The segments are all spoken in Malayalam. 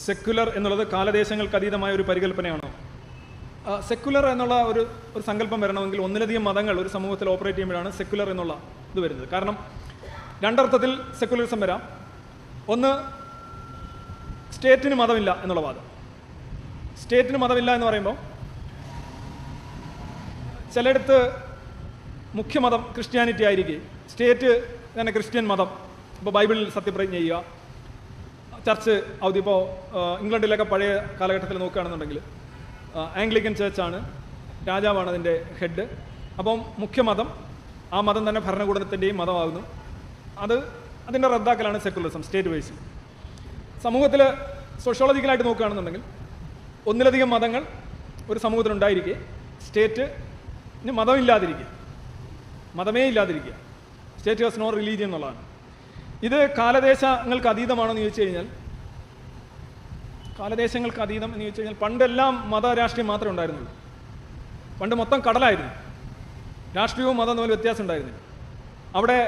സെക്യുലർ എന്നുള്ളത് കാലദേശങ്ങൾക്ക് അതീതമായ ഒരു പരികല്പനയാണോ? സെക്യുലർ എന്നുള്ള ഒരു സങ്കല്പം വരണമെങ്കിൽ ഒന്നിലധികം മതങ്ങൾ ഒരു സമൂഹത്തിൽ ഓപ്പറേറ്റ് ചെയ്യുമ്പോഴാണ് സെക്യുലർ എന്നുള്ള ഇത് വരുന്നത്. കാരണം രണ്ടർത്ഥത്തിൽ സെക്യുലറിസം വരാം. ഒന്ന്, സ്റ്റേറ്റിന് മതമില്ല എന്നുള്ള വാദം. സ്റ്റേറ്റിന് മതമില്ല എന്ന് പറയുമ്പോൾ ചിലയിടത്ത് മുഖ്യമതം ക്രിസ്ത്യാനിറ്റി ആയിരിക്കും, സ്റ്റേറ്റ് തന്നെ ക്രിസ്ത്യൻ മതം. ഇപ്പോൾ ബൈബിളിൽ സത്യപ്രതിജ്ഞ ചെയ്യുക, ചർച്ച് ഔദ്യോഗിക. ഇപ്പോൾ ഇംഗ്ലണ്ടിലൊക്കെ പഴയ കാലഘട്ടത്തിൽ നോക്കുകയാണെന്നുണ്ടെങ്കിൽ ആംഗ്ലിക്കൻ ചേർച്ചാണ്, രാജാവാണ് അതിൻ്റെ ഹെഡ്. അപ്പം മുഖ്യമതം, ആ മതം തന്നെ ഭരണകൂടത്തിൻ്റെയും മതമാകുന്നു. അതിൻ്റെ റദ്ദാക്കലാണ് സെക്യുലറിസം സ്റ്റേറ്റ് വൈസിൽ. സമൂഹത്തിൽ സോഷ്യോളജിക്കലായിട്ട് നോക്കുകയാണെന്നുണ്ടെങ്കിൽ ഒന്നിലധികം മതങ്ങൾ ഒരു സമൂഹത്തിലുണ്ടായിരിക്കെ സ്റ്റേറ്റിന് മതമില്ലാതിരിക്കുക, മതമേ ഇല്ലാതിരിക്കുക, സ്റ്റേറ്റ് ഹാസ് നോ റിലീജിയൻ എന്നുള്ളതാണ്. ഇത് കാലദേശങ്ങൾക്ക് അതീതമാണെന്ന് ചോദിച്ചു കഴിഞ്ഞാൽ, കാലദേശങ്ങൾക്ക് അതീതം എന്ന് ചോദിച്ചു കഴിഞ്ഞാൽ പണ്ടെല്ലാം മതരാഷ്ട്രീയം മാത്രമേ ഉണ്ടായിരുന്നുള്ളൂ. പണ്ട് മൊത്തം കടലായിരുന്നു, രാഷ്ട്രീയവും മതം തമ്മിൽ വ്യത്യാസം ഉണ്ടായിരുന്നില്ല. അവിടെ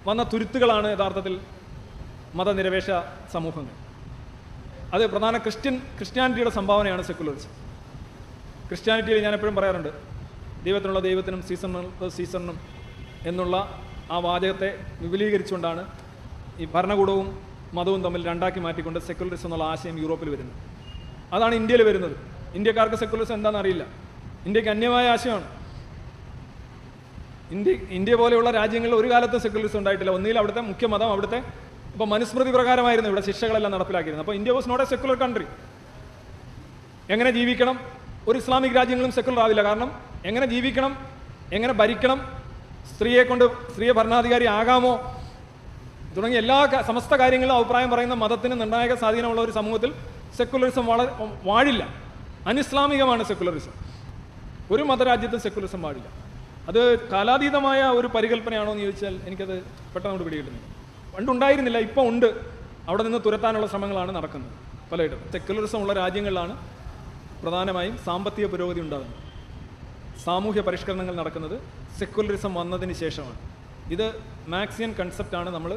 വന്ന തുരുത്തുകളാണ് യഥാർത്ഥത്തിൽ മതനിരപേക്ഷ സമൂഹങ്ങൾ. അത് പ്രധാന ക്രിസ്ത്യാനിറ്റിയുടെ സംഭാവനയാണ് സെക്യുലറിസം. ക്രിസ്ത്യാനിറ്റിയിൽ ഞാൻ എപ്പോഴും പറയാറുണ്ട്, ദൈവത്തിനുള്ള ദൈവത്തിനും സീസണിനുള്ള സീസണിനും എന്നുള്ള ആ വാചകത്തെ വിപുലീകരിച്ചുകൊണ്ടാണ് ഈ ഭരണകൂടവും മതവും തമ്മിൽ രണ്ടാക്കി മാറ്റിക്കൊണ്ട് സെക്യുലറിസം എന്നുള്ള ആശയം യൂറോപ്പിൽ വരുന്നത്. അതാണ് ഇന്ത്യയിൽ വരുന്നത്. ഇന്ത്യക്കാർക്ക് സെക്യുലറിസം എന്താണെന്ന് അറിയില്ല. ഇന്ത്യക്ക് അന്യമായ ആശയമാണ്. ഇന്ത്യ പോലെയുള്ള രാജ്യങ്ങളിൽ ഒരു കാലത്തും സെക്യുലറിസം ഉണ്ടായിട്ടില്ല. ഒന്നിൽ അവിടുത്തെ മുഖ്യമതം, അവിടുത്തെ ഇപ്പോൾ മനുസ്മൃതി പ്രകാരമായിരുന്നു ഇവിടെ ശിക്ഷകളെല്ലാം നടപ്പിലാക്കിയിരുന്നത്. അപ്പോൾ India was not a secular country. എങ്ങനെ ജീവിക്കണം? ഒരു ഇസ്ലാമിക് രാജ്യങ്ങളും സെക്യുലർ ആവില്ല. കാരണം എങ്ങനെ ജീവിക്കണം, എങ്ങനെ ഭരിക്കണം, സ്ത്രീയെ ഭരണാധികാരി ആകാമോ തുടങ്ങിയ എല്ലാ സമസ്ത കാര്യങ്ങളും അഭിപ്രായം പറയുന്ന മതത്തിന് നിർണായക സ്വാധീനമുള്ള ഒരു സമൂഹത്തിൽ സെക്യുലറിസം വാഴില്ല. അനിസ്ലാമികമാണ് സെക്യുലറിസം. ഒരു മതരാജ്യത്തും സെക്യുലറിസം വാഴില്ല. അത് കാലാതീതമായ ഒരു പരികല്പനയാണോ എന്ന് ചോദിച്ചാൽ എനിക്കത് പെട്ടെന്ന് പിടികിട്ടുന്നില്ല. പണ്ടുണ്ടായിരുന്നില്ല, ഇപ്പോൾ ഉണ്ട്. അവിടെ നിന്ന് തുരത്താനുള്ള ശ്രമങ്ങളാണ് നടക്കുന്നത് പലയിടത്തും. സെക്യുലറിസം ഉള്ള രാജ്യങ്ങളിലാണ് പ്രധാനമായും സാമ്പത്തിക പുരോഗതി ഉണ്ടാകുന്നത്. സാമൂഹ്യ പരിഷ്കരണങ്ങൾ നടക്കുന്നത് സെക്യുലറിസം വന്നതിന് ശേഷമാണ്. ഇത് മാർക്സിയൻ കൺസെപ്റ്റാണ് നമ്മൾ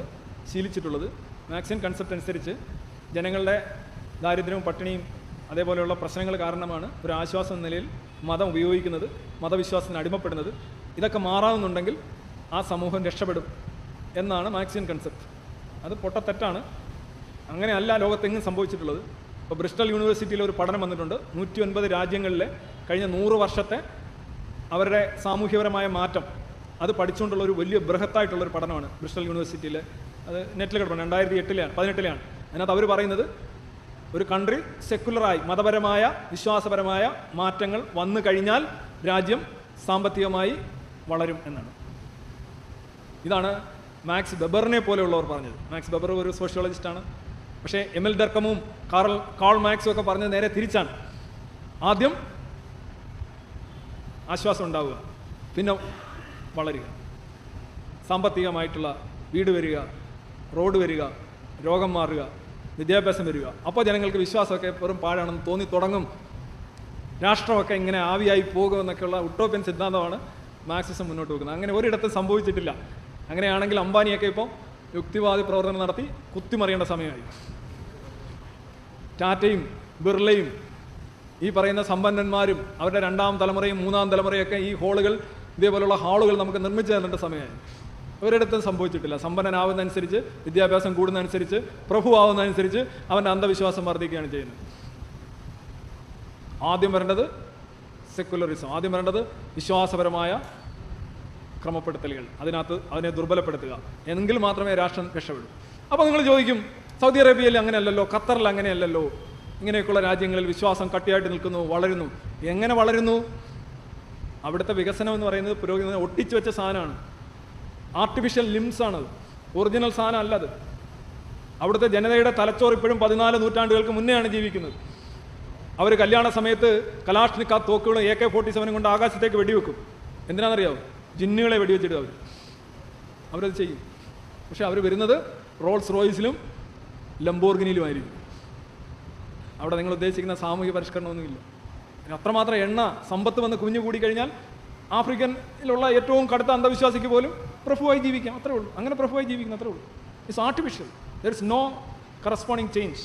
ശീലിച്ചിട്ടുള്ളത്. മാർക്സിയൻ കൺസെപ്റ്റ് അനുസരിച്ച് ജനങ്ങളുടെ ദാരിദ്ര്യവും പട്ടിണിയും അതേപോലെയുള്ള പ്രശ്നങ്ങൾ കാരണമാണ് ഒരു ആശ്വാസം എന്ന നിലയിൽ മതം ഉപയോഗിക്കുന്നത്, മതവിശ്വാസത്തിന് അടിമപ്പെടുന്നത്. ഇതൊക്കെ മാറാവുന്നുണ്ടെങ്കിൽ ആ സമൂഹം രക്ഷപ്പെടും എന്നാണ് മാർക്സിയൻ കൺസെപ്റ്റ്. അത് പൊട്ടത്തെറ്റാണ്. അങ്ങനെയല്ല ലോകത്തെങ്ങും സംഭവിച്ചിട്ടുള്ളത്. ഇപ്പോൾ ബ്രിസ്റ്റൽ യൂണിവേഴ്സിറ്റിയിൽ ഒരു പഠനം വന്നിട്ടുണ്ട്. 109 രാജ്യങ്ങളിലെ കഴിഞ്ഞ 100 വർഷത്തെ അവരുടെ സാമൂഹ്യപരമായ മാറ്റം അത് പഠിച്ചുകൊണ്ടുള്ള ഒരു വലിയ ബൃഹത്തായിട്ടുള്ളൊരു പഠനമാണ് ബ്രിസ്റ്റൽ യൂണിവേഴ്സിറ്റിയിൽ. അത് നെറ്റിൽ കിടക്കണം, 2018 അതിനകത്ത് അവർ പറയുന്നത് ഒരു കൺട്രി സെക്യുലറായി മതപരമായ വിശ്വാസപരമായ മാറ്റങ്ങൾ വന്നു കഴിഞ്ഞാൽ രാജ്യം സാമ്പത്തികമായി വളരും എന്നാണ്. ഇതാണ് മാക്സ് വെബറിനെ പോലെയുള്ളവർ പറഞ്ഞത്. മാക്സ് വെബർ ഒരു സോഷ്യോളജിസ്റ്റാണ്. പക്ഷേ എം എൽ ഡർക്കമും കാൾ മാക്സും ഒക്കെ പറഞ്ഞത് നേരെ തിരിച്ചാണ്. ആദ്യം ആശ്വാസം ഉണ്ടാവുക, പിന്നെ വളരുക, സാമ്പത്തികമായിട്ടുള്ള വീട് വരിക, റോഡ് വരിക, രോഗം മാറുക, വിദ്യാഭ്യാസം വരിക. അപ്പോൾ ജനങ്ങൾക്ക് വിശ്വാസമൊക്കെ വെറും പാഴാണെന്ന് തോന്നി തുടങ്ങും. രാഷ്ട്രമൊക്കെ ഇങ്ങനെ ആവിയായി പോകുമെന്നൊക്കെയുള്ള ഉട്ടോപ്യൻ സിദ്ധാന്തമാണ് മാർക്സിസം മുന്നോട്ട് വെക്കുന്നത്. അങ്ങനെ ഒരിടത്തും സംഭവിച്ചിട്ടില്ല. അങ്ങനെയാണെങ്കിൽ അംബാനിയൊക്കെ ഇപ്പോൾ യുക്തിവാദി പ്രവർത്തനം നടത്തി കുത്തിമറിയേണ്ട സമയമായി. ടാറ്റയും ബിർളയും ഈ പറയുന്ന സമ്പന്നന്മാരും അവരുടെ 2ാം തലമുറയും 3ാം തലമുറയൊക്കെ ഈ ഹോളുകൾ, ഇതേപോലുള്ള ഹാളുകൾ നമുക്ക് നിർമ്മിച്ചു തരേണ്ട സമയമായി. ഒരിടത്തും സംഭവിച്ചിട്ടില്ല. സമ്പന്നനാവുന്നതനുസരിച്ച്, വിദ്യാഭ്യാസം കൂടുന്നതനുസരിച്ച്, പ്രഭുവാവുന്നതനുസരിച്ച് അവൻ്റെ അന്ധവിശ്വാസം വർദ്ധിക്കുകയാണ് ചെയ്യുന്നത്. ആദ്യം വരേണ്ടത് സെക്യുലറിസം, ആദ്യം വരേണ്ടത് വിശ്വാസപരമായ ക്രമപ്പെടുത്തലുകൾ, അതിനെ ദുർബലപ്പെടുത്തുക. എങ്കിൽ മാത്രമേ രാഷ്ട്രം രക്ഷപ്പെടൂ. അപ്പോൾ നിങ്ങൾ ചോദിക്കും, സൗദി അറേബ്യയിൽ അങ്ങനെയല്ലല്ലോ, ഖത്തറിൽ അങ്ങനെയല്ലല്ലോ, ഇങ്ങനെയൊക്കെയുള്ള രാജ്യങ്ങളിൽ വിശ്വാസം കട്ടിയായിട്ട് നിൽക്കുന്നു, വളരുന്നു. എങ്ങനെ വളരുന്നു? അവിടുത്തെ വികസനം എന്ന് പറയുന്നത് പുരോഗതി ഒട്ടിച്ചു വെച്ച സാധനമാണ്. ആർട്ടിഫിഷ്യൽ ലിംസാണത്, ഒറിജിനൽ സാധനം അല്ലത്. അവിടുത്തെ ജനതയുടെ തലച്ചോറ് ഇപ്പോഴും 14 നൂറ്റാണ്ടുകൾക്ക് മുന്നെയാണ് ജീവിക്കുന്നത്. അവർ കല്യാണ സമയത്ത് കലാഷ്നിക്കാ തോക്കുകളും AK-47 കൊണ്ട് ആകാശത്തേക്ക് വെടിവെക്കും. എന്തിനാണെന്നറിയാവും? ജിന്നുകളെ വെടിവെച്ചിട്ട് അവരത് ചെയ്യും. പക്ഷെ അവർ വരുന്നത് റോൾസ് റോയ്സിലും ലംബോർഗിനിയിലുമായിരിക്കും. അവിടെ നിങ്ങൾ ഉദ്ദേശിക്കുന്ന സാമൂഹ്യ പരിഷ്കരണമൊന്നുമില്ല. അത്രമാത്രം സമ്പത്ത് വന്ന് കുഞ്ഞു കൂടിക്കഴിഞ്ഞാൽ ആഫ്രിക്കനിലുള്ള ഏറ്റവും കടുത്ത അന്ധവിശ്വാസിക്ക് പോലും പ്രഭുവായി ജീവിക്കാം. അത്രേ ഉള്ളൂ. അങ്ങനെ പ്രഭുവായി ജീവിക്കണം, അത്രേ ഉള്ളൂ. It's artificial. There is no corresponding change.